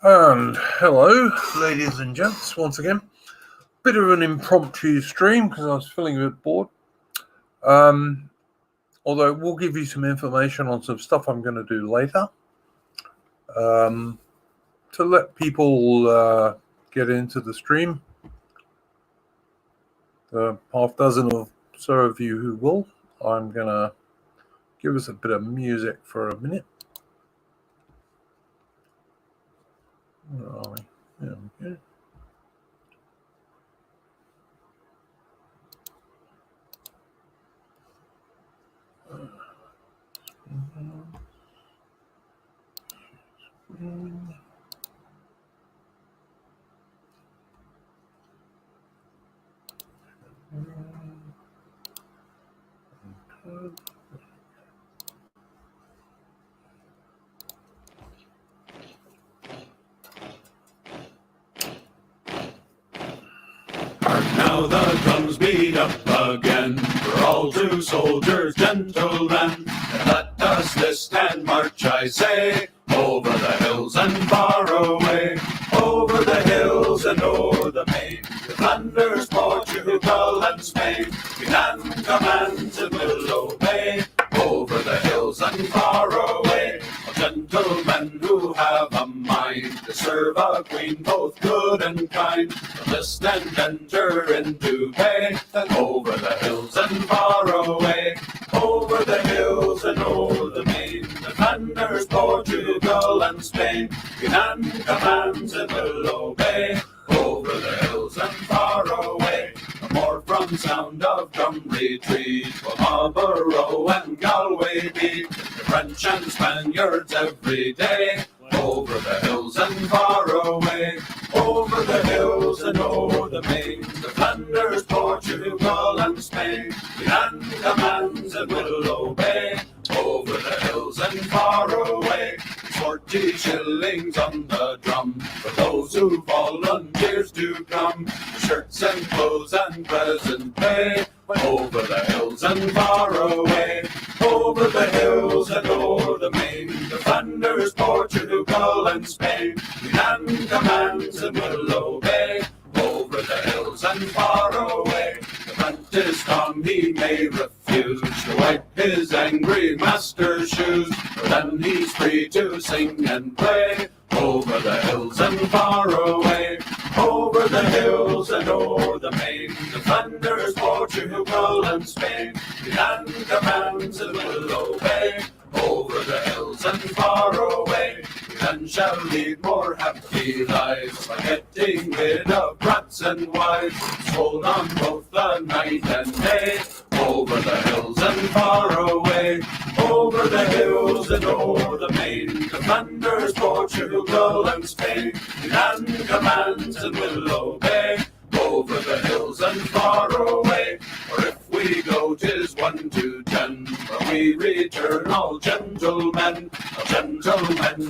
And hello, ladies and gents, once again. Bit of an impromptu stream because I was feeling a bit bored. Although we'll give you some information on some stuff I'm going to do later to let people get into the stream. The half dozen or so of you who will, I'm going to give us a bit of music for a minute. Where are we? There we go. Now the drums beat up again for all true soldiers, gentlemen. And let us list and march, I say, over the hills and far away, over the hills and o'er the main, to Flanders, Portugal, and Spain. We hand commands and will obey, over the hills and far away. All gentlemen who have a mind to serve a queen both good and kind, list and enter into pay, and over the hills and far away, over the hills and o'er the main, the Flanders, Portugal, and Spain. We hand commands and will obey, over the hills and far away. No more from sound of drum retreat, while Marlborough and Galway beat the French and Spaniards every day, over the hills and far away, over the hills and o'er the main, the Flanders, Portugal, and Spain. We hand commands and will obey, over the hills and far away. 40 shillings on the drum for those who volunteers to come, shirts and clothes and present pay, over the hills and far away, over the hills and o'er the main, the Flanders, Portugal, and Spain. We hand commands and will obey, over the hills and far away. The apprentice Tom he may refuse to wipe his angry master's shoes, but then he's free to sing and play, over the hills and far away, over the hills and o'er the main, the Flanders, Portugal, and Spain. The hand commands and will obey, over the hills and far away. And shall lead more happy lives by getting rid of brats and wives, sold on both the night and day, over the hills and far away, over the hills and o'er the main, the Flanders, Portugal, and Spain. And commands and will obey, over the hills and far away. For if we go, 'tis 1 to 10, when we return all gentlemen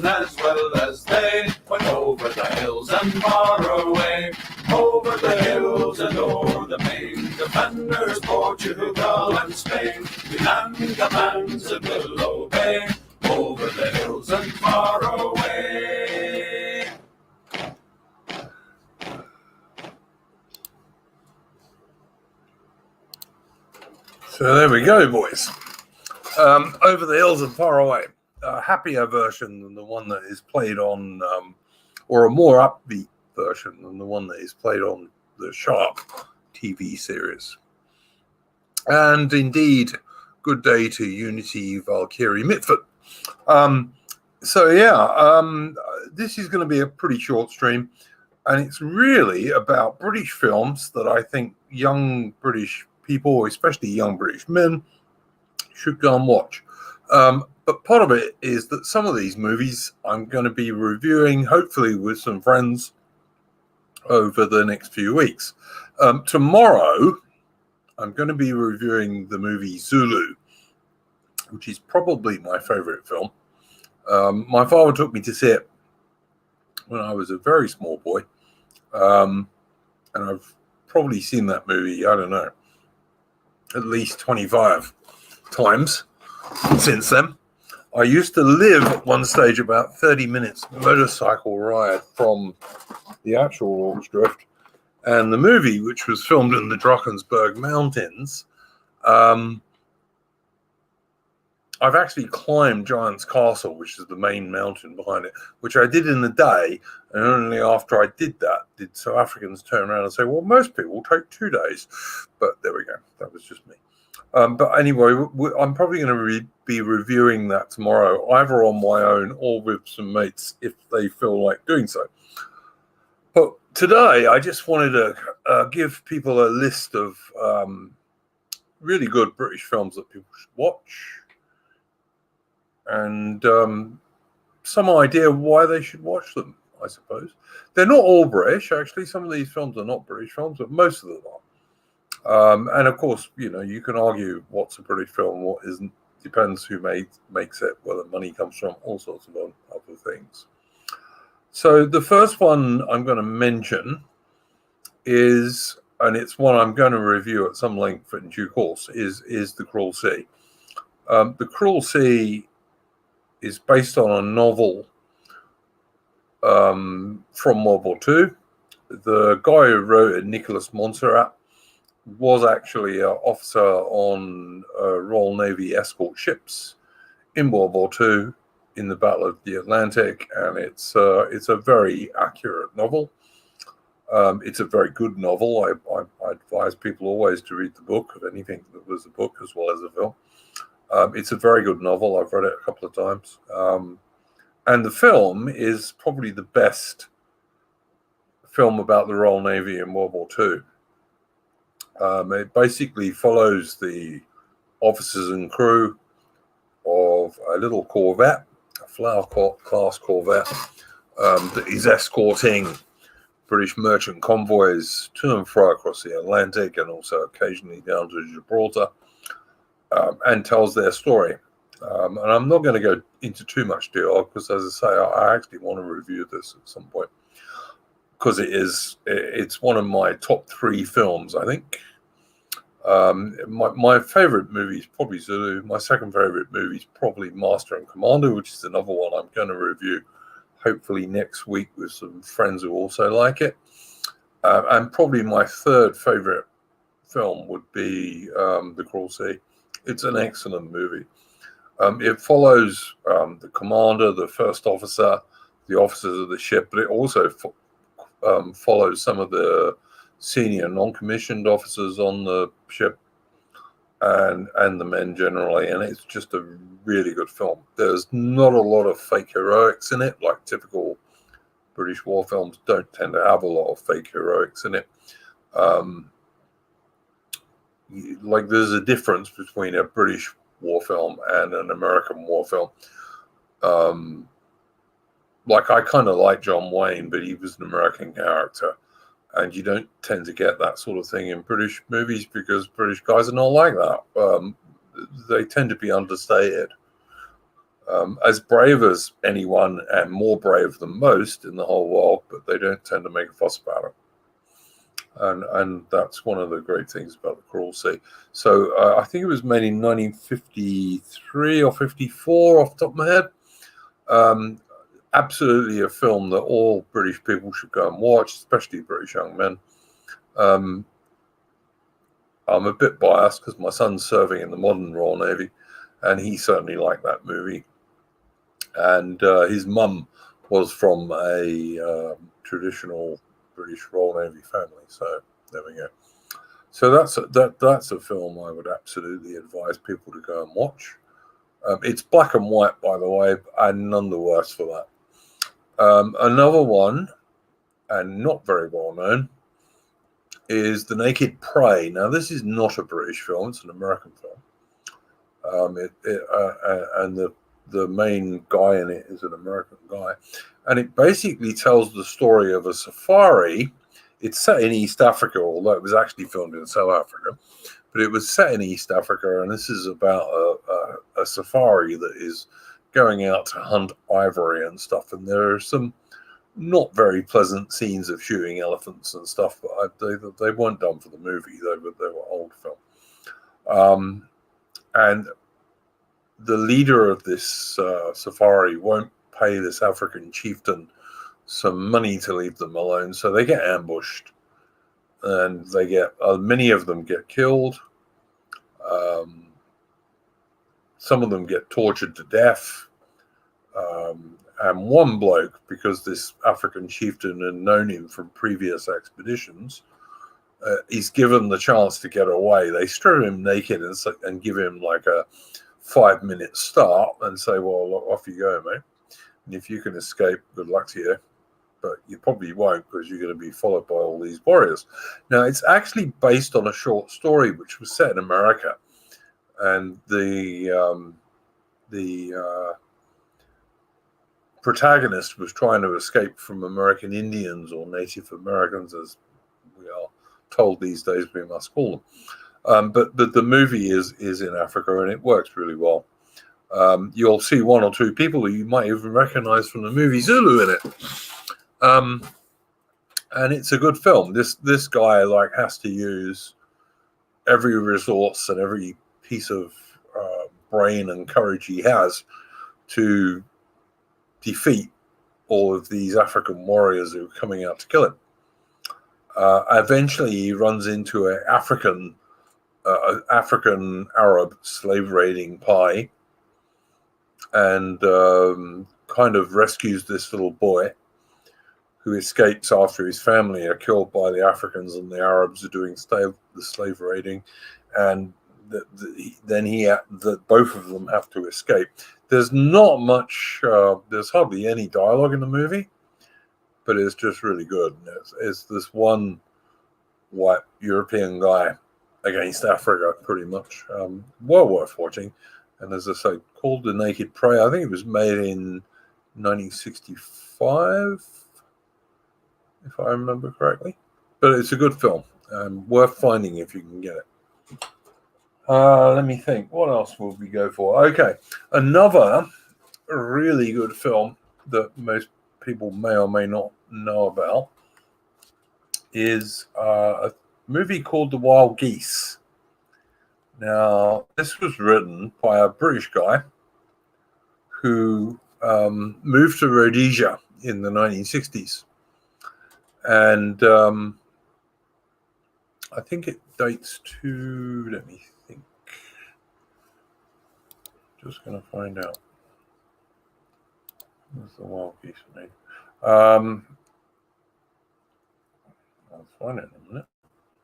as well as they, went over the hills and far away, over the hills and o'er the main, the Flanders, Portugal, and Spain. The hand commands and will obey, over the hills and far away. So there we go, boys. Over the hills and far away. A happier version than the one that is played on, or a more upbeat version than the one that is played on the Sharp TV series. And indeed, good day to Unity Valkyrie Mitford. This is going to be a pretty short stream, and it's really about British films that I think young British people, especially young British men, should go and watch. But part of it is that some of these movies I'm going to be reviewing, hopefully with some friends, over the next few weeks. Tomorrow, I'm going to be reviewing the movie Zulu, which is probably my favorite film. My father took me to see it when I was a very small boy. And I've probably seen that movie, I don't know, at least 25 times since then. I used to live at one stage about 30 minutes motorcycle ride from the actual Rorke's Drift, and the movie, which was filmed in the Drakensberg Mountains. I've actually climbed Giant's Castle, which is the main mountain behind it, which I did in the day. And only after I did that did South Africans turn around and say, well, most people take 2 days. But there we go. That was just me. But anyway, I'm probably going to be reviewing that tomorrow, either on my own or with some mates if they feel like doing so. But today, I just wanted to give people a list of really good British films that people should watch, and some idea why they should watch them, I suppose. They're not all British, actually. Some of these films are not British films, but most of them are. And of course, you can argue what's a British film, what isn't. Depends who makes it, where the money comes from, all sorts of other things. So the first one I'm going to mention is, and it's one I'm going to review at some length in due course, is The Cruel Sea. The Cruel Sea is based on a novel from World War II. The guy who wrote it, Nicholas Monsarrat, was actually an officer on Royal Navy escort ships in World War II in the Battle of the Atlantic, and it's a very accurate novel. It's a very good novel. I advise people always to read the book of anything that was a book as well as a film. It's a very good novel. I've read it a couple of times. And the film is probably the best film about the Royal Navy in World War II. It basically follows the officers and crew of a little corvette, a Flower-class corvette, that is escorting British merchant convoys to and fro across the Atlantic and also occasionally down to Gibraltar, and tells their story. And I'm not going to go into too much detail because, as I say, I actually want to review this at some point, because it's one of my top 3 films, I think. My favorite movie is probably Zulu. My second favorite movie is probably Master and Commander, which is another one I'm going to review hopefully next week with some friends who also like it. And probably my third favorite film would be The Cruel Sea. It's an excellent movie. It follows the commander, the first officer, the officers of the ship, but it also follows some of the senior non-commissioned officers on the ship and the men generally, and it's just a really good film. There's not a lot of fake heroics in it, like typical British war films don't tend to have a lot of fake heroics in it. Like there's a difference between a British war film and an American war film. Like I kind of like John Wayne, but he was an American character. And you don't tend to get that sort of thing in British movies because British guys are not like that. They tend to be understated. As brave as anyone and more brave than most in the whole world, but they don't tend to make a fuss about it. And that's one of the great things about The Cruel Sea. So I think it was made in 1953 or 54 off the top of my head. Absolutely a film that all British people should go and watch, especially British young men. I'm a bit biased because my son's serving in the modern Royal Navy, and he certainly liked that movie. And his mum was from a traditional British Royal Navy family, so there we go. So that's a film I would absolutely advise people to go and watch. It's black and white, by the way, and none the worse for that. Another one, and not very well known, is The Naked Prey. Now, this is not a British film; it's an American film. And the main guy in it is an American guy, and it basically tells the story of a safari. It's set in East Africa, although it was actually filmed in South Africa, but it was set in East Africa, and this is about a safari that is going out to hunt ivory and stuff, and there are some not very pleasant scenes of shooting elephants and stuff, but they weren't done for the movie. They were old film. And the leader of this safari won't pay this African chieftain some money to leave them alone, so they get ambushed, and they get many of them get killed. Some of them get tortured to death. And one bloke, because this African chieftain had known him from previous expeditions, he's given the chance to get away. They strip him naked and give him like a 5-minute start and say, well, off you go, mate. And if you can escape, good luck to you. But you probably won't, because you're going to be followed by all these warriors. Now, it's actually based on a short story which was set in America. And the protagonist was trying to escape from American Indians, or Native Americans, as we are told these days we must call them. But the movie is in Africa, and it works really well. You'll see one or two people that you might even recognize from the movie Zulu in it. And it's a good film. This guy has to use every resource and every piece of brain and courage he has to defeat all of these African warriors who are coming out to kill him. Eventually, he runs into an African Arab slave raiding party, and kind of rescues this little boy, who escapes after his family are killed by the Africans, and the Arabs are doing the slave raiding, and then both of them have to escape. There's not much, there's hardly any dialogue in the movie, but it's just really good. It's this one white European guy against Africa, pretty much. Well worth watching. And as I say, called The Naked Prey. I think it was made in 1965, if I remember correctly. But it's a good film, worth finding if you can get it. Let me think. What else will we go for? Okay, another really good film that most people may or may not know about is a movie called The Wild Geese. Now, this was written by a British guy who moved to Rhodesia in the 1960s. And I think it dates to, let me think. Just going to find out. Where's The Wild Geese made? I'll find it in a minute,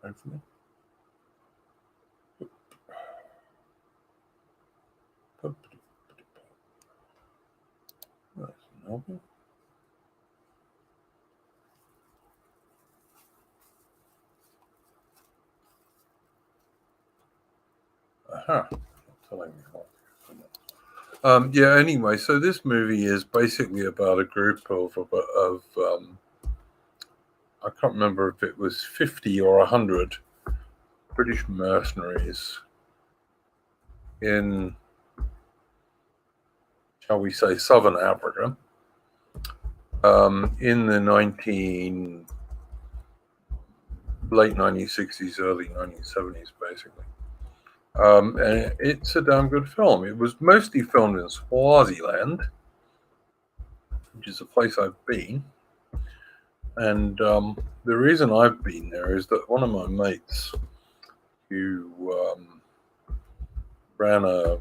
hopefully. That's novel. Aha. Telling me what. Yeah, anyway, so this movie is basically about a group of I can't remember if it was 50 or 100 British mercenaries in, shall we say, southern Africa, in the late 1960s, early 1970s, basically. And it's a damn good film. It was mostly filmed in Swaziland, which is a place I've been. And the reason I've been there is that one of my mates who ran a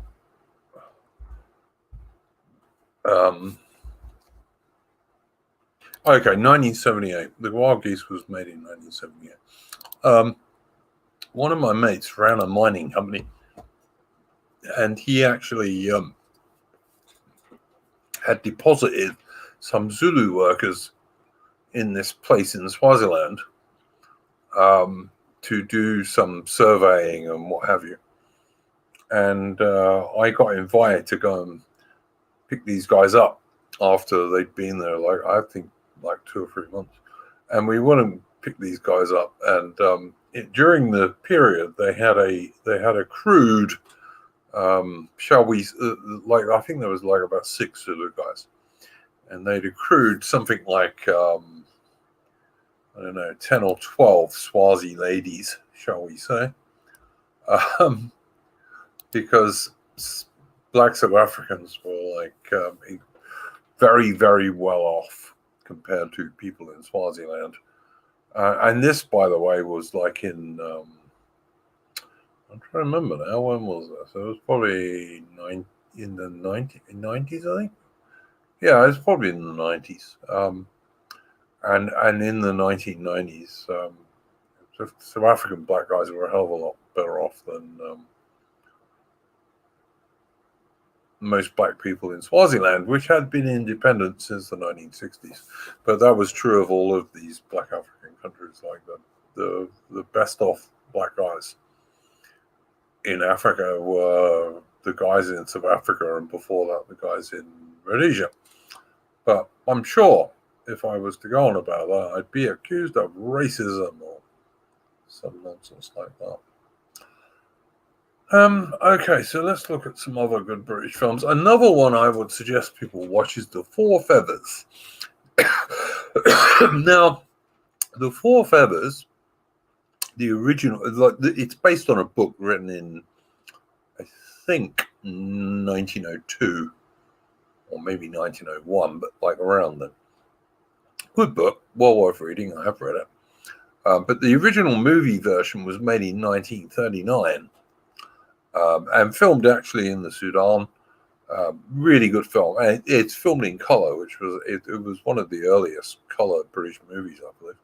okay, 1978. The Wild Geese was made in 1978. One of my mates ran a mining company, and he actually had deposited some Zulu workers in this place in Swaziland to do some surveying and what have you. And I got invited to go and pick these guys up after they'd been there, I think 2 or 3 months. And we went and picked these guys up, and during the period they had a crude, shall we I think there was about 6 Zulu guys, and they'd accrued something like I don't know, 10 or 12 Swazi ladies, shall we say, because black South Africans were like very, very well off compared to people in Swaziland. And this, by the way, was like in, I'm trying to remember now, when was this? It was probably in the 90s, I think. Yeah, it was probably in the 90s. And in the 1990s, South African black guys were a hell of a lot better off than most black people in Swaziland, which had been independent since the 1960s. But that was true of all of these black African countries. Like the best off black guys in Africa were the guys in South Africa, and before that, the guys in Rhodesia. But I'm sure if I was to go on about that, I'd be accused of racism or some nonsense like that. Okay, so let's look at some other good British films. Another one I would suggest people watch is The Four Feathers. Now, The Four Feathers, the original, it's based on a book written in, I think, 1902 or maybe 1901, but like around then. Good book, well worth reading. I have read it. But the original movie version was made in 1939 and filmed actually in the Sudan. Really good film. And it's filmed in color, which was it was one of the earliest color British movies, I believe.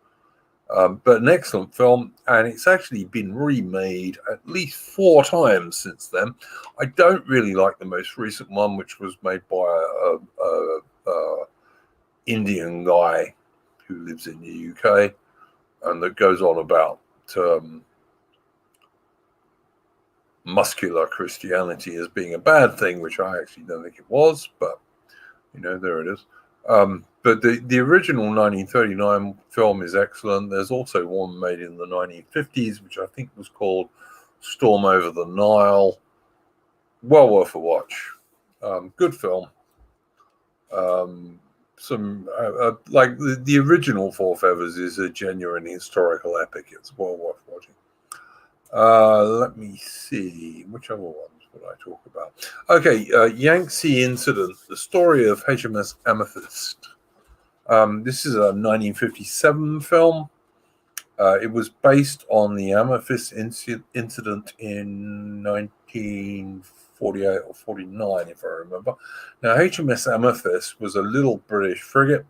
But an excellent film, and it's actually been remade at least 4 times since then. I don't really like the most recent one, which was made by a Indian guy who lives in the UK, and that goes on about muscular Christianity as being a bad thing, which I actually don't think it was, but there it is. But the original 1939 film is excellent. There's also one made in the 1950s, which I think was called Storm Over the Nile. Well worth a watch. Good film. Some like the original Four Feathers is a genuine historical epic. It's well worth watching. Let me see, which other ones would I talk about? Okay, Yangtze Incident, the story of HMS Amethyst. This is a 1957 film. It was based on the Amethyst incident in 1948 or 49, if I remember. Now, HMS Amethyst was a little British frigate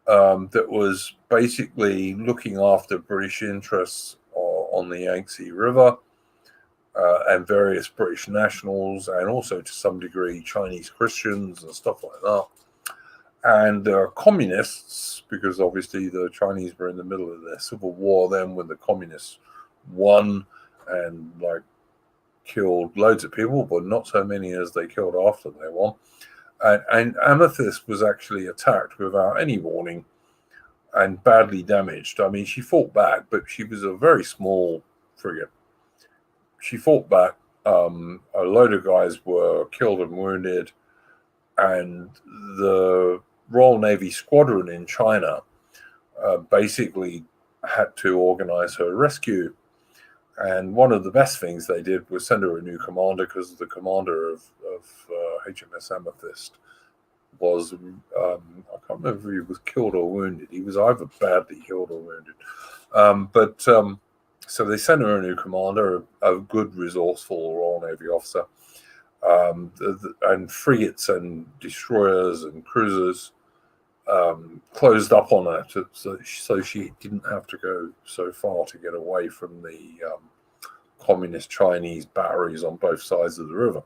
that was basically looking after British interests on the Yangtze River and various British nationals, and also to some degree Chinese Christians and stuff like that. And communists, because obviously the Chinese were in the middle of their civil war then when the communists won and like killed loads of people, but not so many as they killed after they won. And Amethyst was actually attacked without any warning and badly damaged. I mean, she fought back, but she was a very small frigate. She fought back. A load of guys were killed and wounded, and the Royal Navy squadron in China basically had to organize her rescue. And one of the best things they did was send her a new commander, because the commander of HMS Amethyst was, I can't remember if he was killed or wounded. He was either badly killed or wounded. So they sent her a new commander, a good, resourceful Royal Navy officer. And frigates and destroyers and cruisers closed up on her so she didn't have to go so far to get away from the communist Chinese batteries on both sides of the river.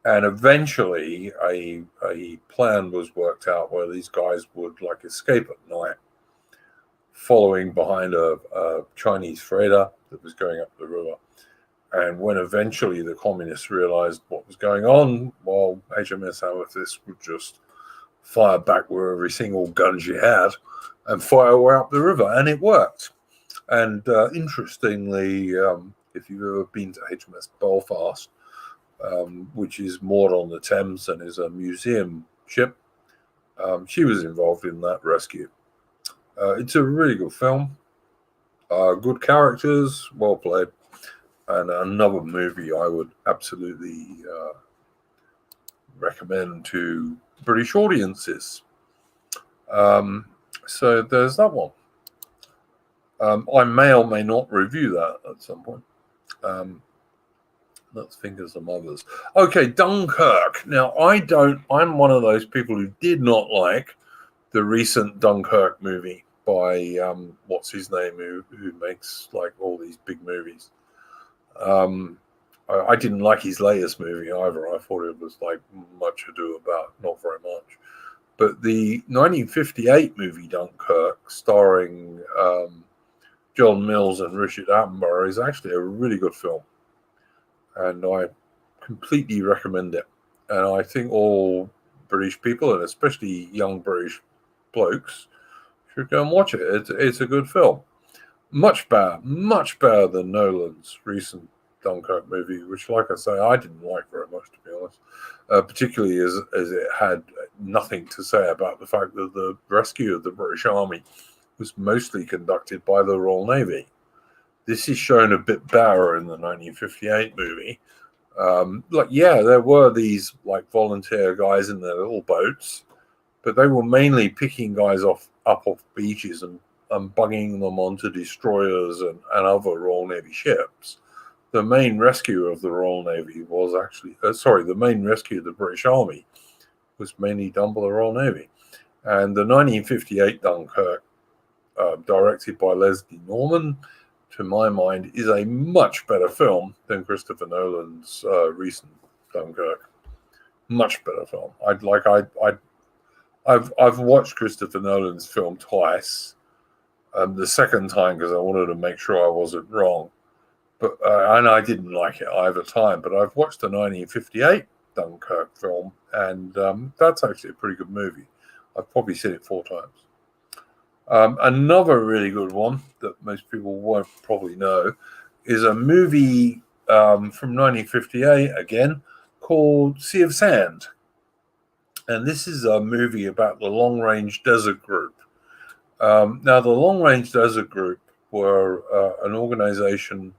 And eventually a plan was worked out where these guys would like escape at night, following behind a Chinese freighter that was going up the river. And when eventually the communists realized what was going on, well, HMS Amethyst would just fire back with every single gun she had and fire away up the river. And it worked. And interestingly, if you've ever been to HMS Belfast, which is moored on the Thames and is a museum ship, she was involved in that rescue. It's a really good film. Good characters, well played. and another movie I would absolutely recommend to British audiences. So there's that one. I may or may not review that at some point. Let's think of some others. Okay, Dunkirk. Now, I'm one of those people who did not like the recent Dunkirk movie by what's his name, who makes like all these big movies. I didn't like his latest movie either. I thought it was like much ado about not very much. But the 1958 movie Dunkirk, starring John Mills and Richard Attenborough, is actually a really good film, and I completely recommend it. And I think all British people, and especially young British blokes, should go and watch it. It's a good film. Much better than Nolan's recent Dunkirk movie, which, like I say, I didn't like very much, to be honest. Particularly as it had nothing to say about the fact that the rescue of the British Army was mostly conducted by the Royal Navy. This is shown a bit better in the 1958 movie. There were these like volunteer guys in their little boats, but they were mainly picking guys up off beaches and bugging them onto destroyers and other Royal Navy ships. The main rescue of the Royal Navy was actually, the main rescue of the British Army was mainly done by the Royal Navy. And the 1958 Dunkirk, directed by Leslie Norman, to my mind, is a much better film than Christopher Nolan's recent Dunkirk. Much better film. I've watched Christopher Nolan's film twice. The second time because I wanted to make sure I wasn't wrong. But and I didn't like it either time. But I've watched the 1958 Dunkirk film, and that's actually a pretty good movie. I've probably seen it 4 times. Another really good one that most people won't probably know is a movie from 1958 again called Sea of Sand. And this is a movie about the Long Range Desert Group. Now, the Long Range Desert Group were an organization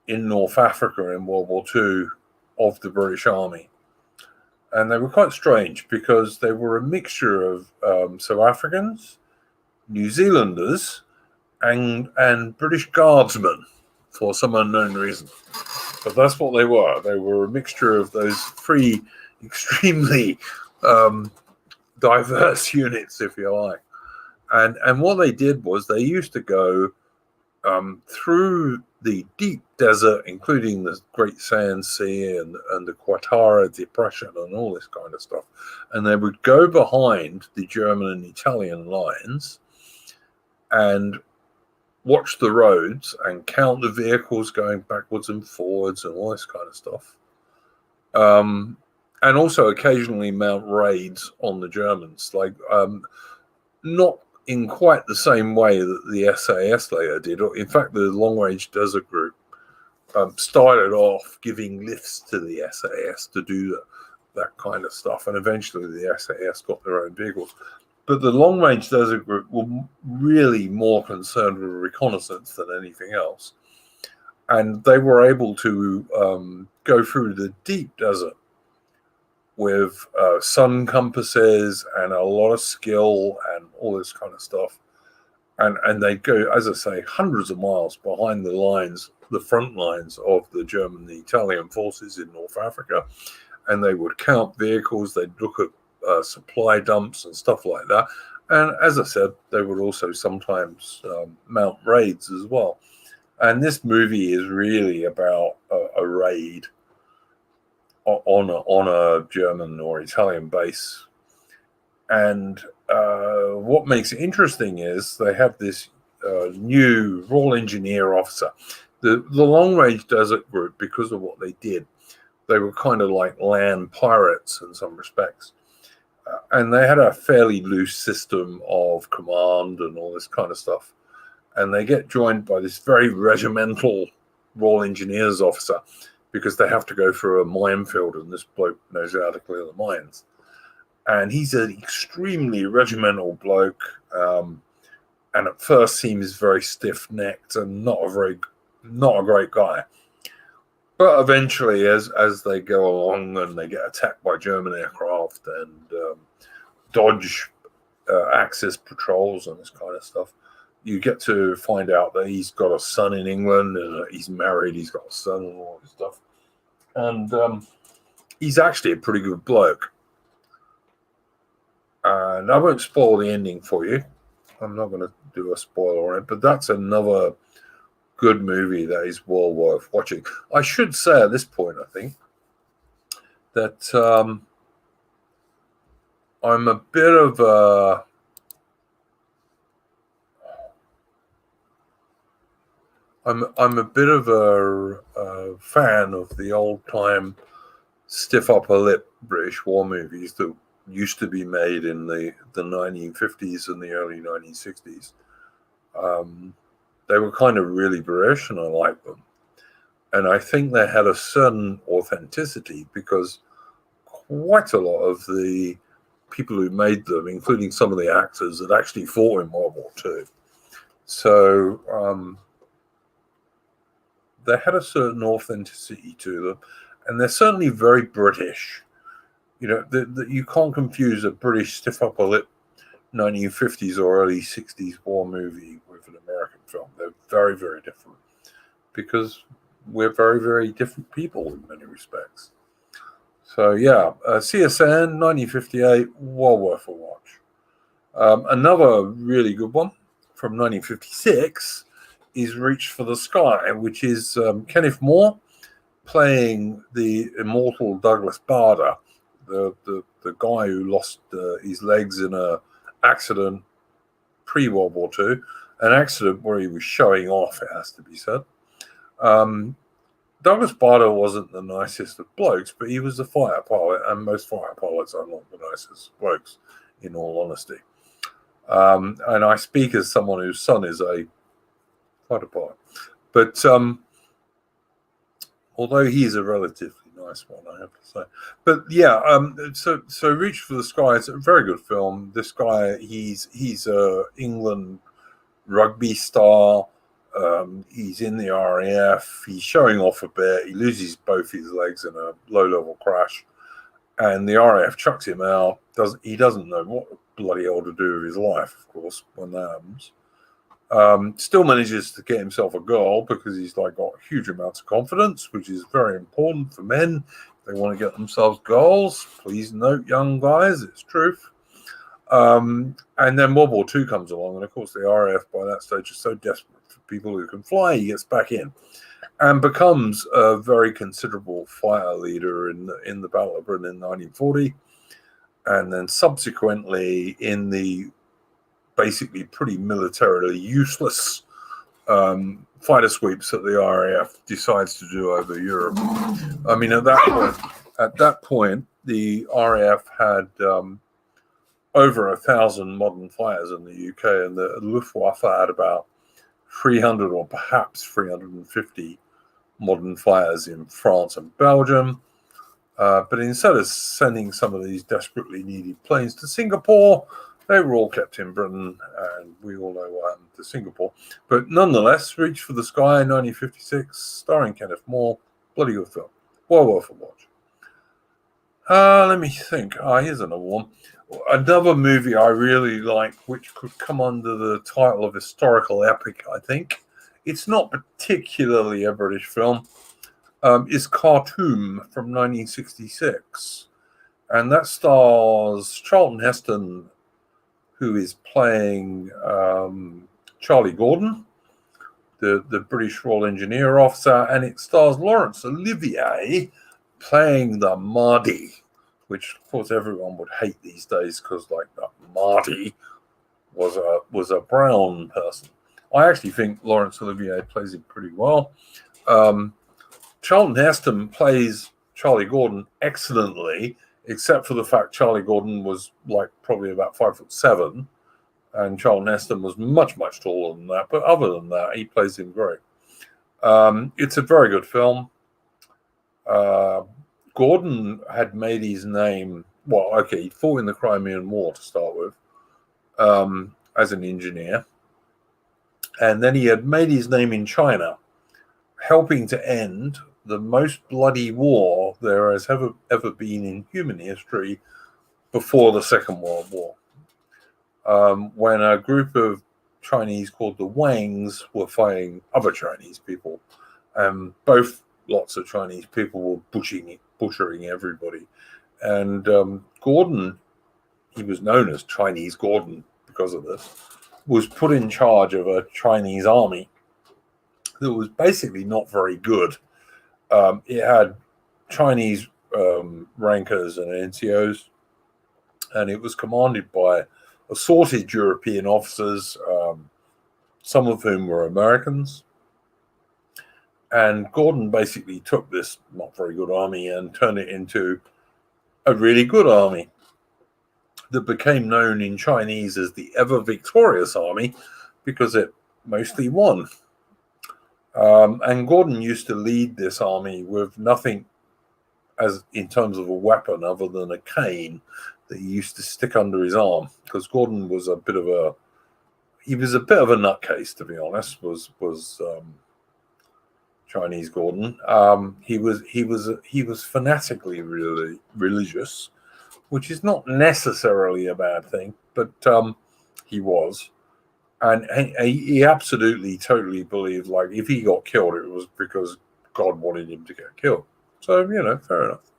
in North Africa in World War II of the British Army. And they were quite strange because they were a mixture of South Africans, New Zealanders, and British Guardsmen for some unknown reason. But that's what they were. They were a mixture of those 3 extremely diverse units, if you like. And what they did was they used to go through the deep desert, including the Great Sand Sea and the Qattara Depression and all this kind of stuff. And they would go behind the German and Italian lines and watch the roads and count the vehicles going backwards and forwards and all this kind of stuff. And also occasionally mount raids on the Germans, not in quite the same way that the SAS later did. In fact, the Long Range Desert Group started off giving lifts to the SAS to do that kind of stuff, and eventually the SAS got their own vehicles. But the Long Range Desert Group were really more concerned with reconnaissance than anything else. And they were able to go through the deep desert with sun compasses and a lot of skill and all this kind of stuff. And they'd go, as I say, hundreds of miles behind the lines, the front lines of the German and the Italian forces in North Africa. And they would count vehicles, they'd look at supply dumps and stuff like that. And as I said, they would also sometimes mount raids as well. And this movie is really about a raid on a German or Italian base. And what makes it interesting is they have this new Royal Engineer officer. The Long Range Desert Group, because of what they did, they were kind of like land pirates in some respects. And they had a fairly loose system of command and all this kind of stuff. And they get joined by this very regimental Royal Engineers officer because they have to go through a minefield, and this bloke knows how to clear the mines. And he's an extremely regimental bloke, and at first seems very stiff-necked and not a very not a great guy. But eventually, as they go along and they get attacked by German aircraft and dodge Axis patrols and this kind of stuff, you get to find out that he's got a son in England and he's married, he's got a son and all this stuff. And he's actually a pretty good bloke. And I won't spoil the ending for you. I'm not going to do a spoiler on it, but that's another good movie that is well worth watching. I should say at this point, I think, that I'm a bit of a fan of the old time stiff upper lip British war movies that used to be made in the 1950s and the early 1960s. They were kind of really British, and I liked them. And I think they had a certain authenticity because quite a lot of the people who made them, including some of the actors, had actually fought in World War II. So they had a certain authenticity to them, and they're certainly very British. You know, you can't confuse a British stiff upper lip 1950s or early 60s war movie with an American film. They're very, very different because we're very, very different people in many respects. So, yeah, CSN, 1958, well worth a watch. Another really good one from 1956 is Reach for the Sky, which is Kenneth More playing the immortal Douglas Bader, the guy who lost his legs in a accident pre-World War II, an accident where he was showing off, it has to be said. Douglas Bader wasn't the nicest of blokes, but he was a fighter pilot, and most fighter pilots are not the nicest blokes, in all honesty. And I speak as someone whose son is a fighter pilot. But although he's a relatively nice one, I have to say. But yeah, so Reach for the Sky is a very good film. This guy, he's a England rugby star. He's in the RAF. He's showing off a bit. He loses both his legs in a low-level crash, and the RAF chucks him out. He doesn't know what bloody hell to do with his life, of course, when that happens. Still manages to get himself a girl because he's got huge amounts of confidence, which is very important for men. They want to get themselves girls. Please note, young guys, it's truth. And then World War II comes along, and of course the RAF by that stage is so desperate for people who can fly, he gets back in and becomes a very considerable fighter leader in the Battle of Britain in 1940, and then subsequently in the basically pretty militarily useless fighter sweeps that the RAF decides to do over Europe. I mean, at that point, the RAF had over 1,000 modern fighters in the UK, and the Luftwaffe had about 300 or perhaps 350 modern fighters in France and Belgium. But instead of sending some of these desperately needed planes to Singapore, they were all kept in Britain, and we all know what happened to Singapore. But nonetheless, Reach for the Sky, 1956, starring Kenneth More, bloody good film. Well worth a watch. Let me think. Here's another one. Another movie I really like, which could come under the title of historical epic, I think. It's not particularly a British film. Is Khartoum from 1966. And that stars Charlton Heston, who is playing Charlie Gordon, the British Royal Engineer officer, and it stars Laurence Olivier playing the Mahdi, which of course everyone would hate these days because the Mahdi was a brown person. I actually think Laurence Olivier plays it pretty well. Charlton Heston plays Charlie Gordon excellently, except for the fact Charlie Gordon was probably about 5'7", and Charlton Heston was much, much taller than that. But other than that, he plays him great. It's a very good film. Gordon had made his name. Well, okay, he fought in the Crimean War to start with as an engineer, and then he had made his name in China helping to end the most bloody war there has ever been in human history before the Second World War. When a group of Chinese called the Wangs were fighting other Chinese people, both lots of Chinese people were butchering everybody. And Gordon, he was known as Chinese Gordon because of this, was put in charge of a Chinese army that was basically not very good. It had Chinese rankers and NCOs, and it was commanded by assorted European officers, some of whom were Americans. And Gordon basically took this not very good army and turned it into a really good army that became known in Chinese as the Ever Victorious Army because it mostly won. And Gordon used to lead this army with nothing as in terms of a weapon other than a cane that he used to stick under his arm, because Gordon was a bit of a nutcase, to be honest, was Chinese Gordon. He was fanatically religious, which is not necessarily a bad thing, but he was. And he absolutely, totally believed, like, if he got killed, it was because God wanted him to get killed. So, fair enough.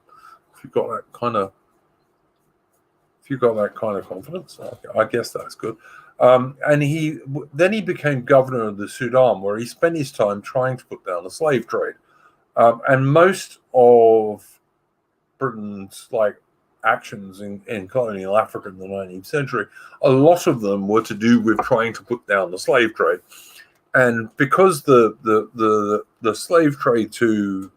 If you've got that kind of confidence, I guess that's good. And then he became governor of the Sudan, where he spent his time trying to put down the slave trade. And most of Britain's actions in colonial Africa in the 19th century, a lot of them were to do with trying to put down the slave trade. And because the slave trade to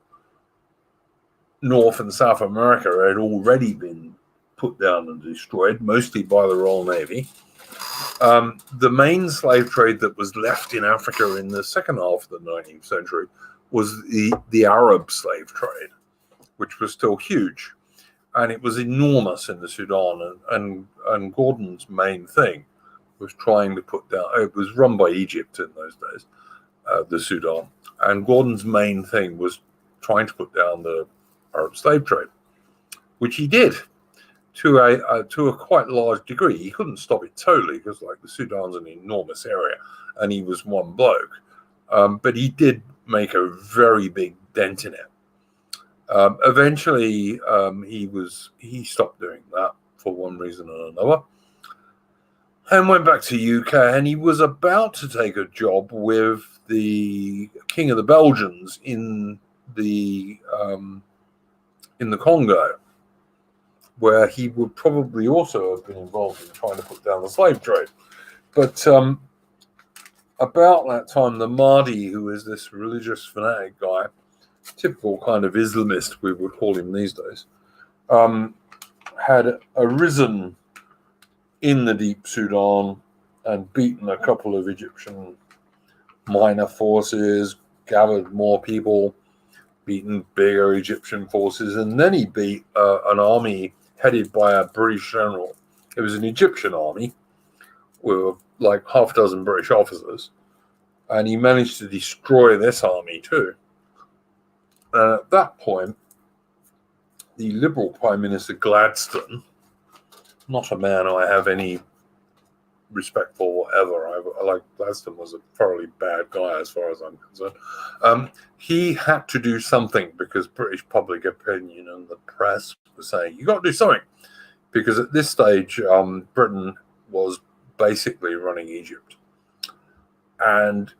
North and South America had already been put down and destroyed, mostly by the Royal Navy, the main slave trade that was left in Africa in the second half of the 19th century was the Arab slave trade, which was still huge. And it was enormous in the Sudan. And Gordon's main thing was trying to put down, it was run by Egypt in those days, the Sudan. And Gordon's main thing was trying to put down the Arab slave trade, which he did to a quite large degree. He couldn't stop it totally because the Sudan's an enormous area and he was one bloke. But he did make a very big dent in it. Eventually, he stopped doing that for one reason or another, and went back to UK. And he was about to take a job with the King of the Belgians in the Congo, where he would probably also have been involved in trying to put down the slave trade. But about that time, the Mahdi, who is this religious fanatic guy, typical kind of Islamist, we would call him these days, had arisen in the deep Sudan and beaten a couple of Egyptian minor forces, gathered more people, beaten bigger Egyptian forces, and then he beat an army headed by a British general. It was an Egyptian army with half a dozen British officers, and he managed to destroy this army too. And at that point, the Liberal Prime Minister Gladstone, not a man I have any respect for whatever, Gladstone was a thoroughly bad guy as far as I'm concerned. He had to do something because British public opinion and the press were saying, you got to do something. Because at this stage, Britain was basically running Egypt. And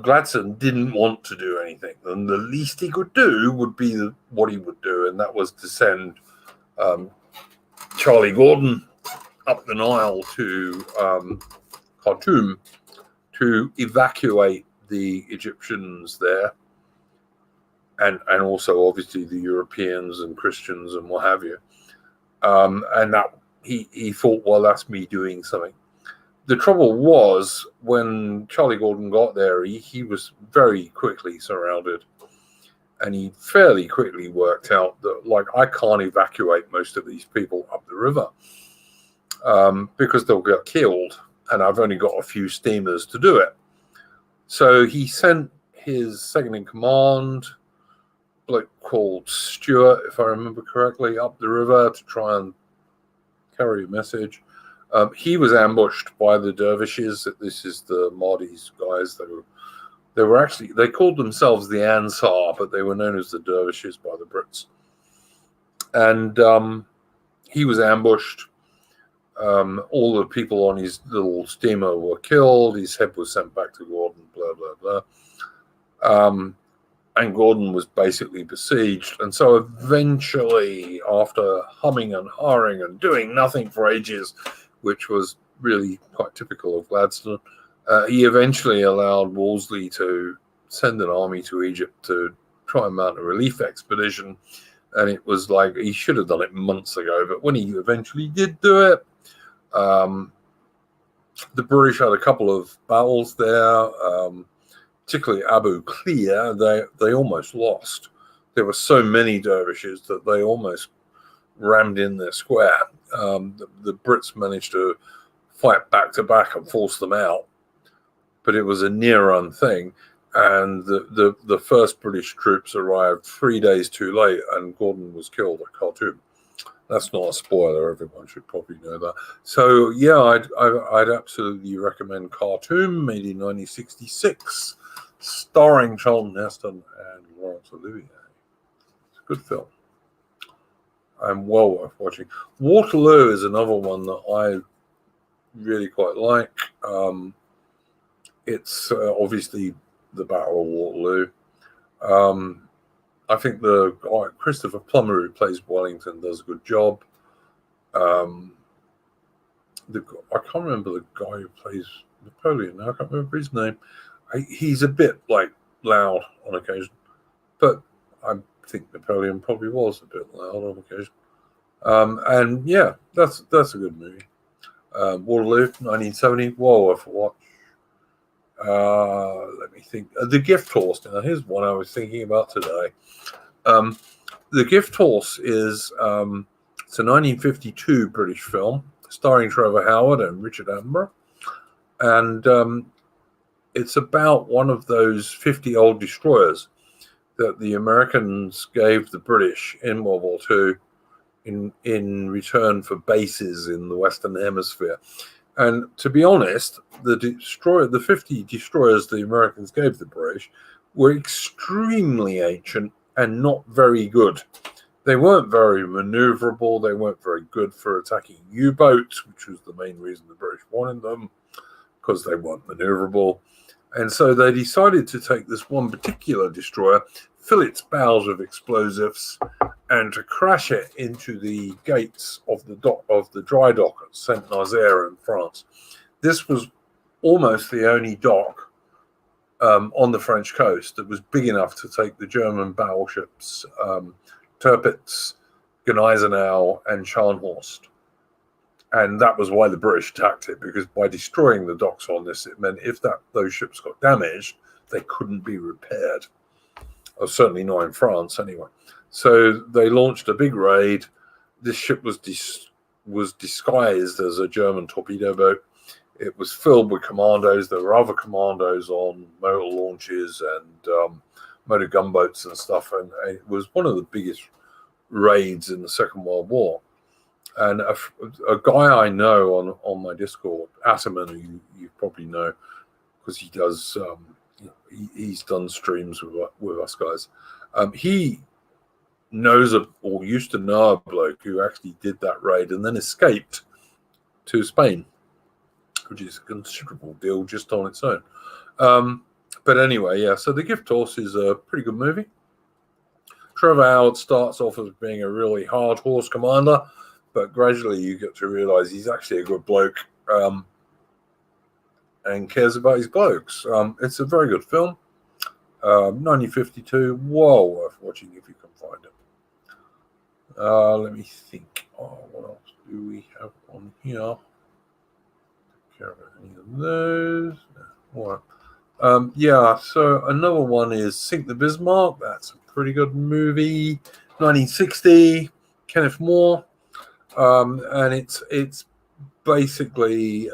Gladstone didn't want to do anything, and the least he could do would be what he would do, and that was to send Charlie Gordon up the Nile to Khartoum to evacuate the Egyptians there, and also obviously the Europeans and Christians and what have you. And that he thought, well, that's me doing something. The trouble was, when Charlie Gordon got there, he was very quickly surrounded, and he fairly quickly worked out that, I can't evacuate most of these people up the river because they'll get killed, and I've only got a few steamers to do it. So he sent his second in command, bloke called Stuart, if I remember correctly, up the river to try and carry a message. He was ambushed by the dervishes. This is the Mahdi's guys. They called themselves the Ansar, but they were known as the dervishes by the Brits. And he was ambushed. All the people on his little steamer were killed. His head was sent back to Gordon, blah, blah, blah. And Gordon was basically besieged. And so eventually, after humming and hawing and doing nothing for ages, which was really quite typical of Gladstone, he eventually allowed Wolseley to send an army to Egypt to try and mount a relief expedition. And it was like he should have done it months ago. But when he eventually did do it, the British had a couple of battles there, particularly Abu Klea. They almost lost. There were so many dervishes that they almost rammed in their square. The Brits managed to fight back to back and force them out, but it was a near-run thing. And the first British troops arrived 3 days too late, and Gordon was killed at Khartoum. That's not a spoiler. Everyone should probably know that. So yeah, I'd absolutely recommend Khartoum, made in 1966, starring Charlton Heston and Laurence Olivier. It's a good film and well worth watching. Waterloo is another one that I really quite like. It's obviously the Battle of Waterloo. I think the guy, Christopher Plummer, who plays Wellington, does a good job. I can't remember the guy who plays Napoleon now. I can't remember his name. He's a bit like loud on occasion, but I think Napoleon probably was a bit loud on occasion. And yeah, that's a good movie. Waterloo, 1970, well worth a watch. Let me think. The Gift Horse. Now, here's one I was thinking about today. The Gift Horse is it's a 1952 British film starring Trevor Howard and Richard Attenborough, and it's about one of those 50 old destroyers that the Americans gave the British in World War II in return for bases in the Western Hemisphere. And to be honest, the 50 destroyers the Americans gave the British were extremely ancient and not very good. They weren't very maneuverable. They weren't very good for attacking U-boats, which was the main reason the British wanted them, because they weren't maneuverable. And so they decided to take this one particular destroyer, fill its bows with explosives, and to crash it into the gates of the dry dock at Saint-Nazaire in France. This was almost the only dock on the French coast that was big enough to take the German battleships Tirpitz, Gneisenau, and Scharnhorst. And that was why the British attacked it, because by destroying the docks on this, it meant if those ships got damaged, they couldn't be repaired. Or certainly not in France, anyway. So they launched a big raid. This ship was disguised as a German torpedo boat. It was filled with commandos. There were other commandos on motor launches and motor gunboats and stuff. And it was one of the biggest raids in the Second World War. And a guy I know on my Discord, Ataman, who you probably know, because he does, he's done streams with us guys. He knows or used to know a bloke who actually did that raid and then escaped to Spain, which is a considerable deal just on its own. But anyway, yeah, so The Gift Horse is a pretty good movie. Trevor Howard starts off as being a really hard horse commander, but gradually you get to realize he's actually a good bloke and cares about his blokes. It's a very good film. 1952, well worth watching if you can find it. Let me think. What else do we have on here? Care about any of those? No. All right. Yeah, so another one is Sink the Bismarck. That's a pretty good movie. 1960, Kenneth More. And it's basically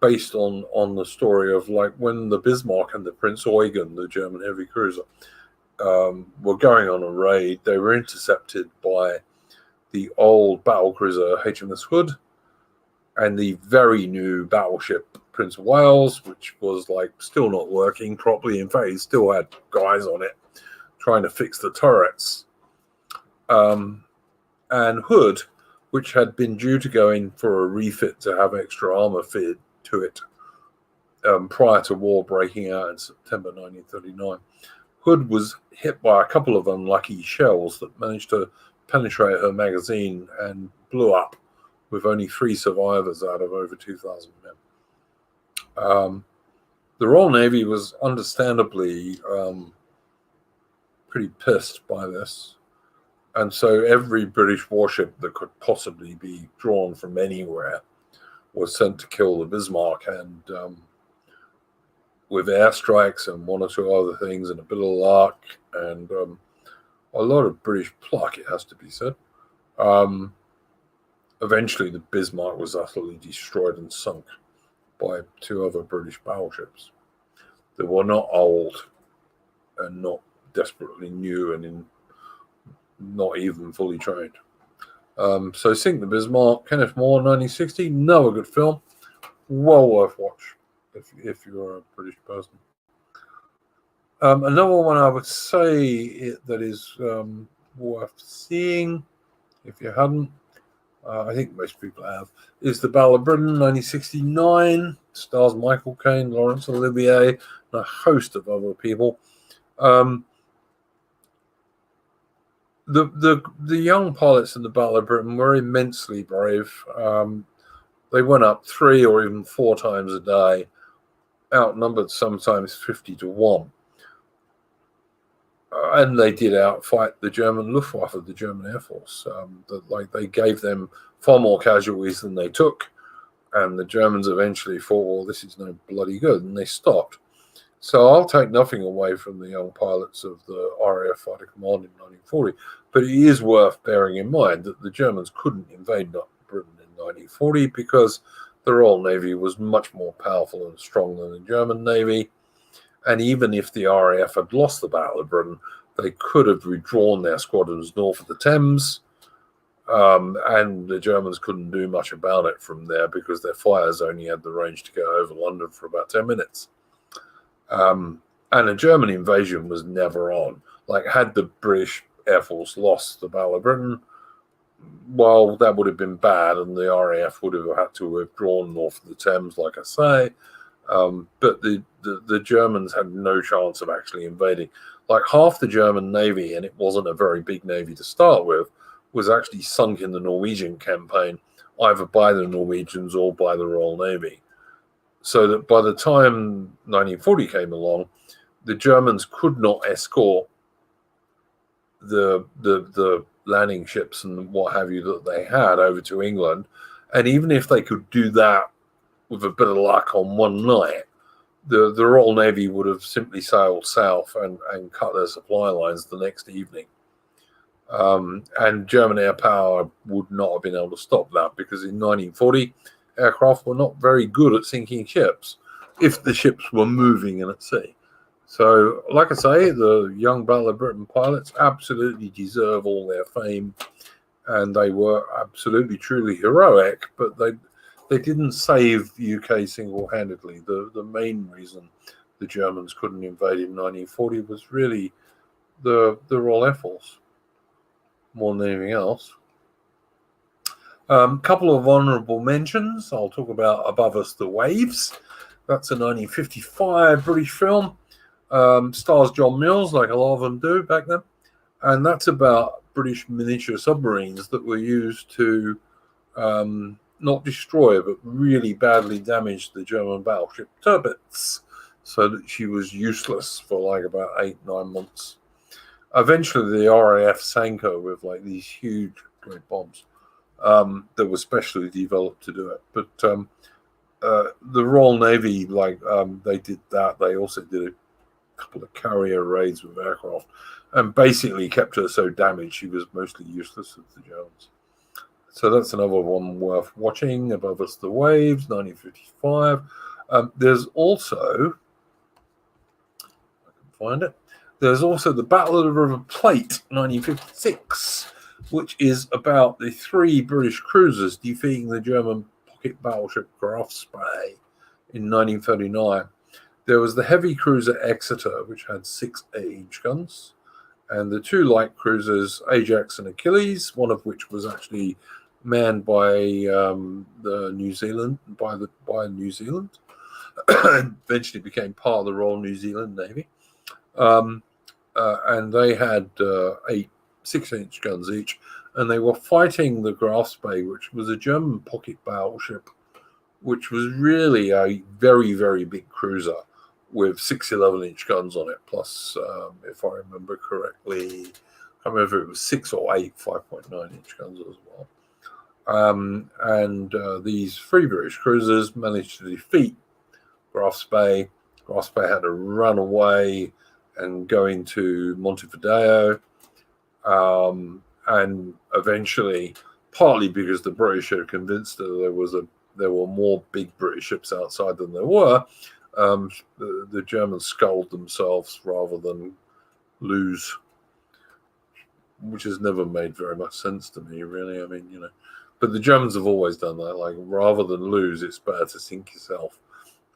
based on the story of like when the Bismarck and the Prinz Eugen, the German heavy cruiser, were going on a raid. They were intercepted by the old battlecruiser HMS Hood and the very new battleship Prince of Wales, which was like still not working properly. In fact, it still had guys on it trying to fix the turrets. And Hood, which had been due to go in for a refit to have extra armor fitted to it prior to war breaking out in September 1939. Hood was hit by a couple of unlucky shells that managed to penetrate her magazine and blew up, with only 3 survivors out of over 2,000 men. The Royal Navy was understandably pretty pissed by this. And so every British warship that could possibly be drawn from anywhere was sent to kill the Bismarck, and with airstrikes and 1 or 2 other things and a bit of luck and a lot of British pluck, it has to be said. Eventually, the Bismarck was utterly destroyed and sunk by 2 other British battleships that were not old and not desperately new and not even fully trained. So Sink the Bismarck, Kenneth More, 1960, another good film, well worth watch if you're a British person. Another one I would say that is worth seeing, if you hadn't, I think most people have, is The Battle of Britain, 1969, stars Michael Caine, Laurence Olivier, and a host of other people. The young pilots in the Battle of Britain were immensely brave. They went up 3 or even 4 times a day, outnumbered sometimes 50 to 1. And they did outfight the German Luftwaffe, the German Air Force. They gave them far more casualties than they took, and the Germans eventually thought, well, this is no bloody good, and they stopped. So I'll take nothing away from the young pilots of the RAF Fighter Command in 1940, but it is worth bearing in mind that the Germans couldn't invade Britain in 1940 because the Royal Navy was much more powerful and strong than the German Navy. And even if the RAF had lost the Battle of Britain, they could have withdrawn their squadrons north of the Thames, and the Germans couldn't do much about it from there because their fires only had the range to go over London for about 10 minutes. And a German invasion was never on. Like, had the British Air Force lost the Battle of Britain, well, that would have been bad, and the RAF would have had to have withdrawn north of the Thames, like I say. But the Germans had no chance of actually invading. Like, half the German Navy, and it wasn't a very big Navy to start with, was actually sunk in the Norwegian campaign, either by the Norwegians or by the Royal Navy. So that by the time 1940 came along, the Germans could not escort the landing ships and what have you that they had over to England. And even if they could do that with a bit of luck on one night, the Royal Navy would have simply sailed south and cut their supply lines the next evening. And German air power would not have been able to stop that, because in 1940, aircraft were not very good at sinking ships if the ships were moving and at sea. So, like I say, the young Battle of Britain pilots absolutely deserve all their fame, and they were absolutely, truly heroic, but they didn't save the UK single-handedly. The main reason the Germans couldn't invade in 1940 was really the Royal Air Force, more than anything else. Couple of honourable mentions. I'll talk about Above Us the Waves. That's a 1955 British film. Stars John Mills, like a lot of them do back then. And that's about British miniature submarines that were used to not destroy, but really badly damage the German battleship Tirpitz, so that she was useless for like about 8-9 months. Eventually, the RAF sank her with like these huge great bombs that were specially developed to do it. But the Royal Navy, they did that. They also did a couple of carrier raids with aircraft, and basically kept her so damaged she was mostly useless with the Germans. So that's another one worth watching. Above Us the Waves, 1955. There's also, I can find it. There's also the Battle of the River Plate, 1956, which is about the 3 British cruisers defeating the German pocket battleship Graf Spee in 1939. There was the heavy cruiser Exeter, which had 6 8-inch guns, and the 2 light cruisers Ajax and Achilles, one of which was actually manned by New Zealand, eventually became part of the Royal New Zealand Navy. And they had 8 6-inch guns each, and they were fighting the Graf Spee, which was a German pocket battleship, which was really a very, very big cruiser with 6 11-inch guns on it, plus, if I remember correctly, I can't remember if it was 6 or 8 5.9-inch guns as well. And these 3 British cruisers managed to defeat Graf Spee. Graf Spee had to run away and go into Montevideo, and eventually, partly because the British had convinced her there were more big British ships outside than there were, the Germans sculled themselves rather than lose, which has never made very much sense to me, really. I mean, but the Germans have always done that. Like, rather than lose, it's better to sink yourself.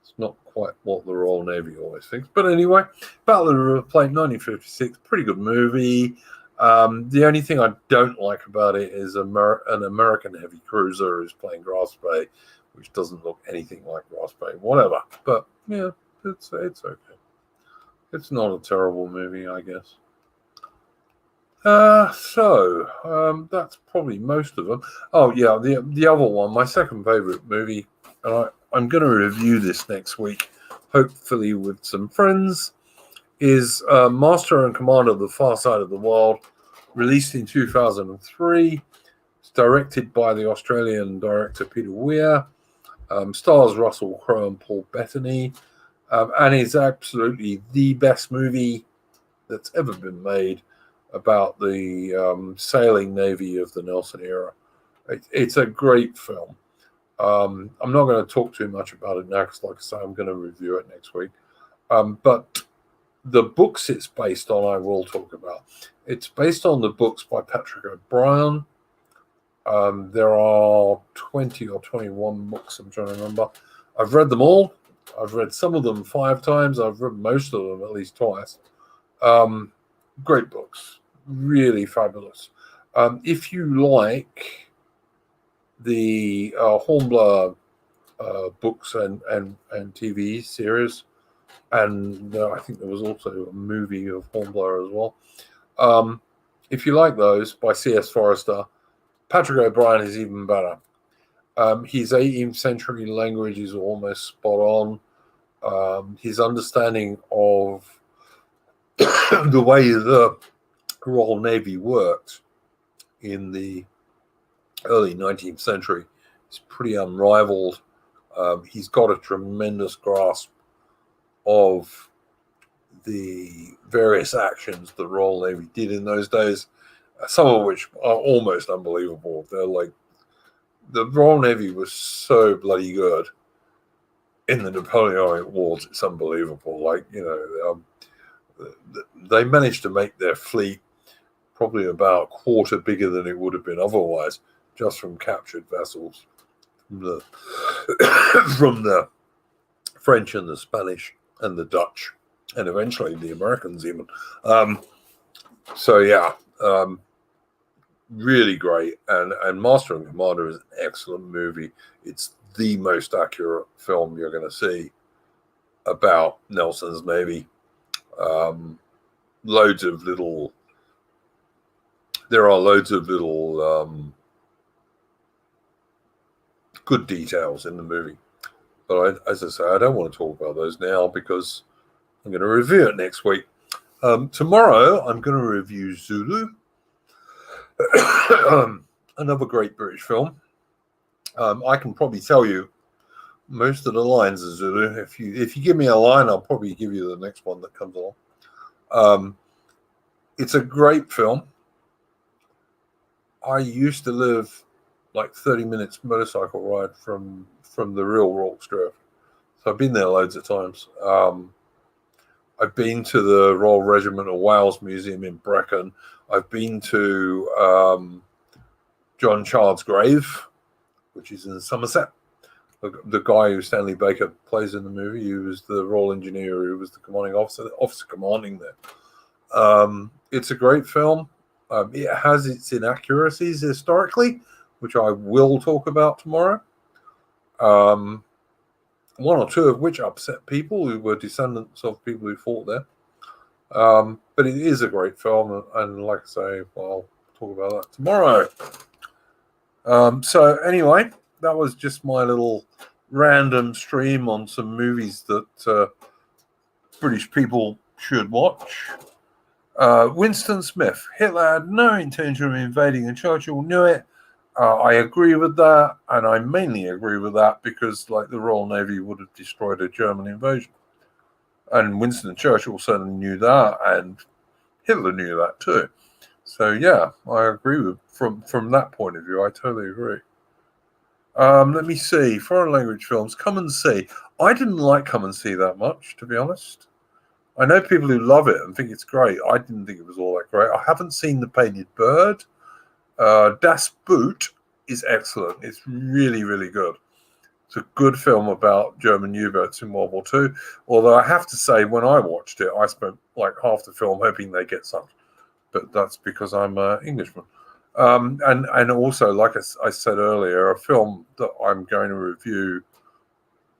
It's not quite what the Royal Navy always thinks. But anyway, Battle of the River Plate, 1956, pretty good movie. The only thing I don't like about it is an American heavy cruiser is playing Graf Spee, which doesn't look anything like Graf Spee. Whatever. But yeah, it's okay. It's not a terrible movie, I guess. So that's probably most of them. Oh yeah, the other one, my second favorite movie, and I'm going to review this next week, hopefully with some friends, is Master and Commander of the Far Side of the World, released in 2003. It's directed by the Australian director Peter Weir, stars Russell Crowe and Paul Bettany, and is absolutely the best movie that's ever been made about the sailing navy of the Nelson era. It's a great film. I'm not going to talk too much about it now because, like I say, I'm going to review it next week. But the books it's based on, I will talk about. It's based on the books by Patrick O'Brian. There are 20 or 21 books, I'm trying to remember. I've read them all. I've read some of them 5 times. I've read most of them at least twice. Great books. Really fabulous. If you like the Hornblower books and TV series, and I think there was also a movie of Hornblower as well. If you like those by C.S. Forrester, Patrick O'Brian is even better. His 18th century language is almost spot on. His understanding of the way the Royal Navy worked in the early 19th century is pretty unrivaled. He's got a tremendous grasp of the various actions the Royal Navy did in those days, some of which are almost unbelievable. They're like, the Royal Navy was so bloody good in the Napoleonic Wars, it's unbelievable. Like, they managed to make their fleet probably about a quarter bigger than it would have been otherwise, just from captured vessels from the French and the Spanish and the Dutch, and eventually the Americans even. Really great. And Master and Commander is an excellent movie. It's the most accurate film you're going to see about Nelson's Navy. There are loads of little good details in the movie. But as I say, I don't want to talk about those now because I'm going to review it next week. Tomorrow, I'm going to review Zulu, another great British film. I can probably tell you most of the lines of Zulu. If you give me a line, I'll probably give you the next one that comes along. It's a great film. I used to live like 30 minutes motorcycle ride from the real Rorke's Drift. So I've been there loads of times. I've been to the Royal Regiment of Wales Museum in Brecon. I've been to John Child's grave, which is in Somerset. The guy who Stanley Baker plays in the movie, he was the Royal Engineer, who was the commanding officer, the officer commanding there. It's a great film. It has its inaccuracies historically, which I will talk about tomorrow. One or two of which upset people who were descendants of people who fought there. But it is a great film, and like I say, I'll talk about that tomorrow. So anyway, that was just my little random stream on some movies that British people should watch. Winston Smith. Hitler had no intention of invading, and Churchill knew it. I agree with that, and I mainly agree with that because, like, the Royal Navy would have destroyed a German invasion, and Winston Churchill certainly knew that, and Hitler knew that too. So yeah, I agree with from that point of view. I totally agree. Let me see. Foreign language films. Come and See. I didn't like Come and See that much, to be honest. I know people who love it and think it's great. I didn't think it was all that great. I haven't seen The Painted Bird. Das Boot is excellent. It's really, really good. It's a good film about German U-boats in World War II. Although I have to say, when I watched it, I spent like half the film hoping they get sunk. But that's because I'm an Englishman. And also, like I said earlier, a film that I'm going to review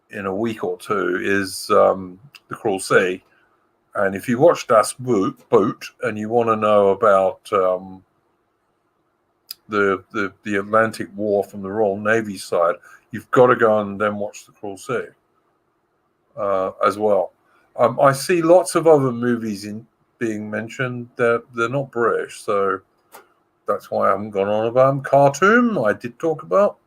in a week or two is The Cruel Sea. And if you watch Das Boot and you want to know about the Atlantic War from the Royal Navy side, you've got to go and then watch The Cruel Sea as well. I see lots of other movies being mentioned that they're not British, so that's why I haven't gone on about them. Khartoum, I did talk about.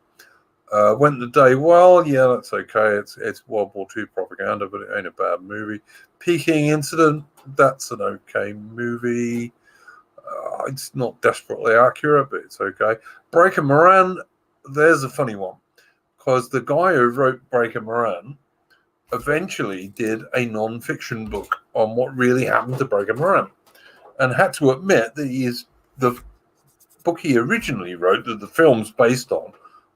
Went the Day Well, yeah, that's okay. It's World War II propaganda, but it ain't a bad movie. Peking Incident, that's an okay movie. It's not desperately accurate, but it's okay. Breaker Moran, there's a funny one, because the guy who wrote Breaker Moran eventually did a non-fiction book on what really happened to Breaker Moran, and had to admit that the book he originally wrote, that the film's based on,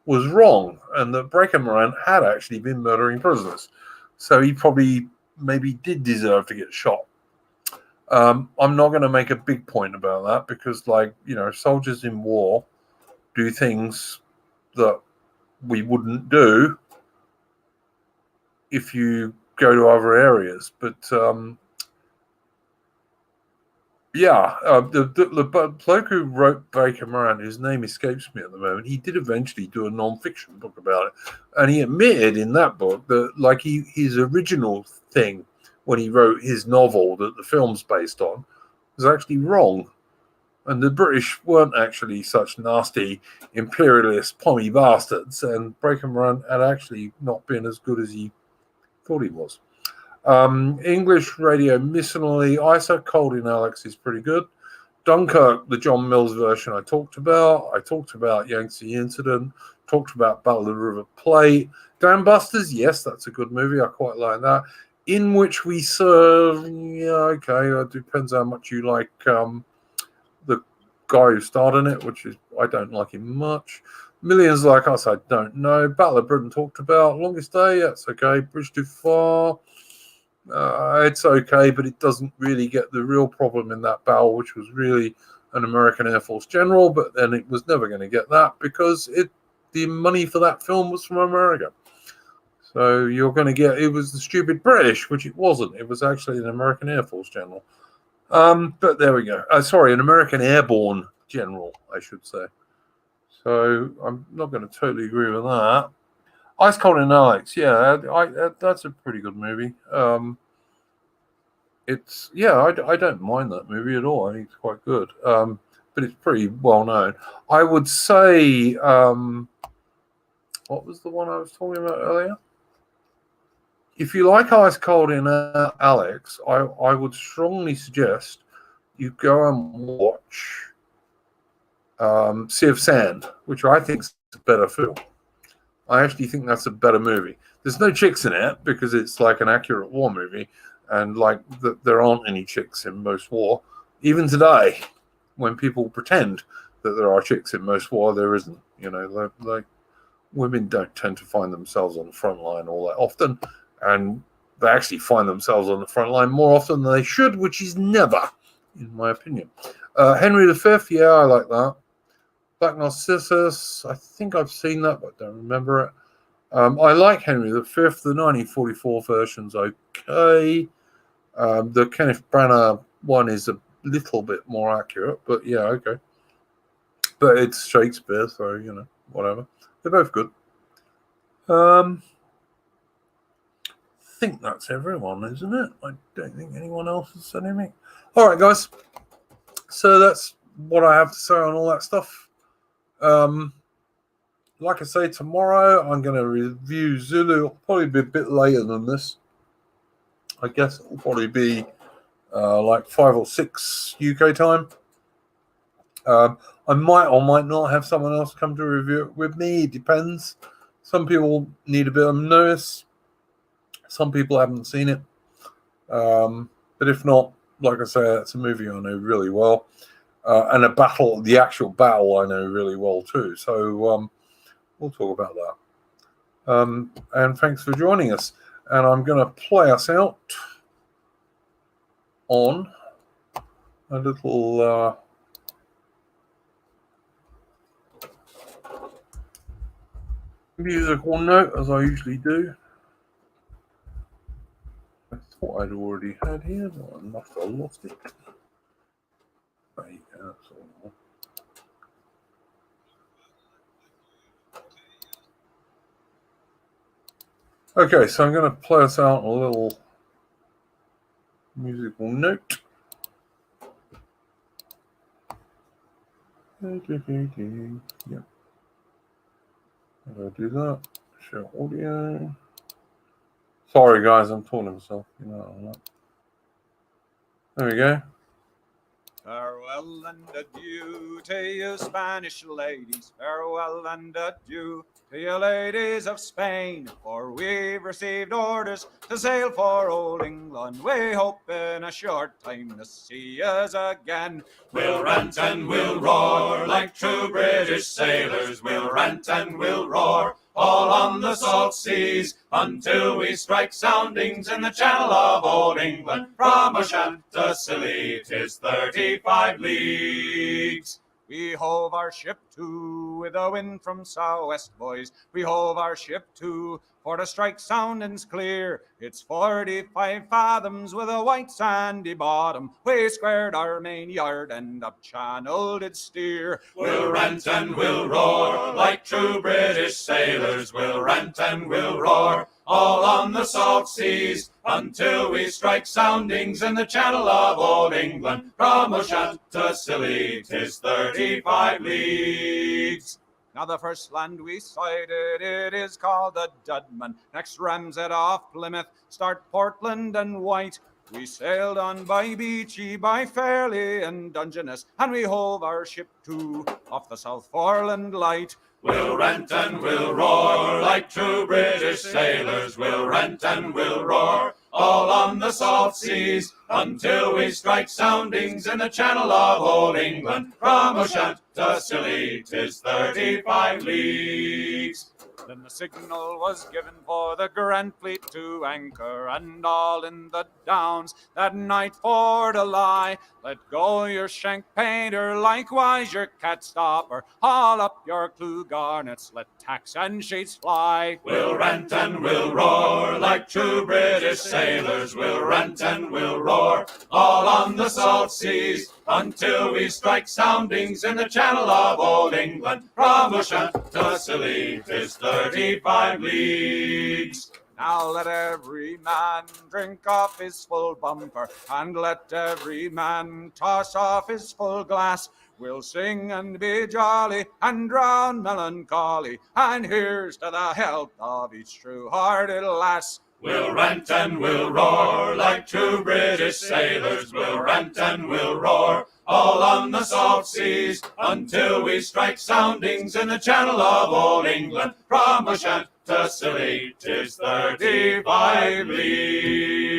was wrong, and that Breaker Moran had actually been murdering prisoners. So he probably maybe did deserve to get shot. I'm not going to make a big point about that because, like, you know, soldiers in war do things that we wouldn't do if you go to other areas. But the bloke who wrote Breaker Moran, whose name escapes me at the moment, he did eventually do a non-fiction book about it, and he admitted in that book that, like, his original thing when he wrote his novel that the film's based on was actually wrong, and the British weren't actually such nasty imperialist pommy bastards, and Breaker Moran had actually not been as good as he thought he was. English radio missionally, Isa, Cold in Alex is pretty good. Dunkirk, the John Mills version I talked about. I talked about Yangtze Incident, talked about Battle of the River Plate. Dam Busters, yes, that's a good movie. I quite like that. In Which We Serve, yeah, okay. It depends how much you like the guy who starred in it, which is, I don't like him much. Millions Like Us, I don't know. Battle of Britain talked about. Longest Day, that's okay. Bridge Too Far, it's okay, but it doesn't really get the real problem in that battle, which was really an American Air Force general, but then it was never going to get that because the money for that film was from America. So you're going to get, it was the stupid British, which it wasn't. It was actually an American Air Force general. But there we go. Sorry, an American airborne general, I should say. So I'm not going to totally agree with that. Ice Cold in Alex, yeah, that's a pretty good movie. I don't mind that movie at all. I think it's quite good, but it's pretty well known. I would say, what was the one I was talking about earlier? If you like Ice Cold in Alex, I would strongly suggest you go and watch Sea of Sand, which I think is a better film. I actually think that's a better movie. There's no chicks in it because it's like an accurate war movie, and like there aren't any chicks in most war. Even today, when people pretend that there are chicks in most war, there isn't. You know, like women don't tend to find themselves on the front line all that often, and they actually find themselves on the front line more often than they should, which is never, in my opinion. Henry V, yeah, I like that. Black Narcissus, I think I've seen that, but I don't remember it. I like Henry V. The 1944 version's okay. The Kenneth Branagh one is a little bit more accurate, but yeah, okay. But it's Shakespeare, so, you know, whatever. They're both good. I think that's everyone, isn't it? I don't think anyone else has said anything. All right, guys. So that's what I have to say on all that stuff. Like I say, tomorrow I'm going to review Zulu. It'll probably be a bit later than this. I guess it'll probably be like 5 or 6 UK time. I might or might not have someone else come to review it with me. It depends. Some people need a bit of notice. Some people haven't seen it. But if not, like I say, it's a movie I know really well. And the actual battle I know really well too. So we'll talk about that. And thanks for joining us. And I'm going to play us out on a little musical note, as I usually do. I thought I'd already had here, but I must have lost it. There you go. That's all. Okay, so I'm going to play us out a little musical note. Yep. I'll do that. Show audio. Sorry, guys, I'm talking to myself. You know. There we go. Farewell and adieu to you Spanish ladies, farewell and adieu to you ladies of Spain, for we've received orders to sail for old England. We hope in a short time to see us again. We'll rant and we'll roar like true British sailors. We'll rant and we'll roar all on the salt seas until we strike soundings in the channel of old England. From Ushant to Scilly 'tis 35 leagues. We hove our ship to with a wind from southwest, boys. We hove our ship to for to strike soundings clear. It's 45 fathoms with a white sandy bottom. We squared our main yard and up channel did steer. We'll rant and we'll roar like true British sailors. We'll rant and we'll roar all on the salt seas until we strike soundings in the channel of old England. From Ushant to Scilly 'tis 35 leagues. Now the first land we sighted, it is called the Dudman. Next Ramshead off Plymouth, start Portland and White. We sailed on by Beachy, by Fairley and Dungeness, and we hove our ship to off the South Foreland Light. We'll rant and we'll roar like true British sailors. We'll rant and we'll roar all on the salt seas until we strike soundings in the channel of old England. From Ushant to Scilly 'tis 35 leagues. Then the signal was given for the Grand Fleet to anchor, and all in the Downs that night for to lie. Let go your shank painter, likewise your cat stopper. Haul up your clew garnets, let tacks and sheets fly. We'll rant and we'll roar like true British sailors. We'll rant and we'll roar all on the salt seas until we strike soundings in the channel of old England. From Ushant to Scilly 'tis 35 leagues. Now let every man drink off his full bumper, and let every man toss off his full glass. We'll sing and be jolly and drown melancholy, and here's to the health of each true-hearted lass. We'll rant and we'll roar like true British sailors. We'll rant and we'll roar all on the salt seas until we strike soundings in the channel of old England. From Ushant to Scilly, 'tis 35 leagues.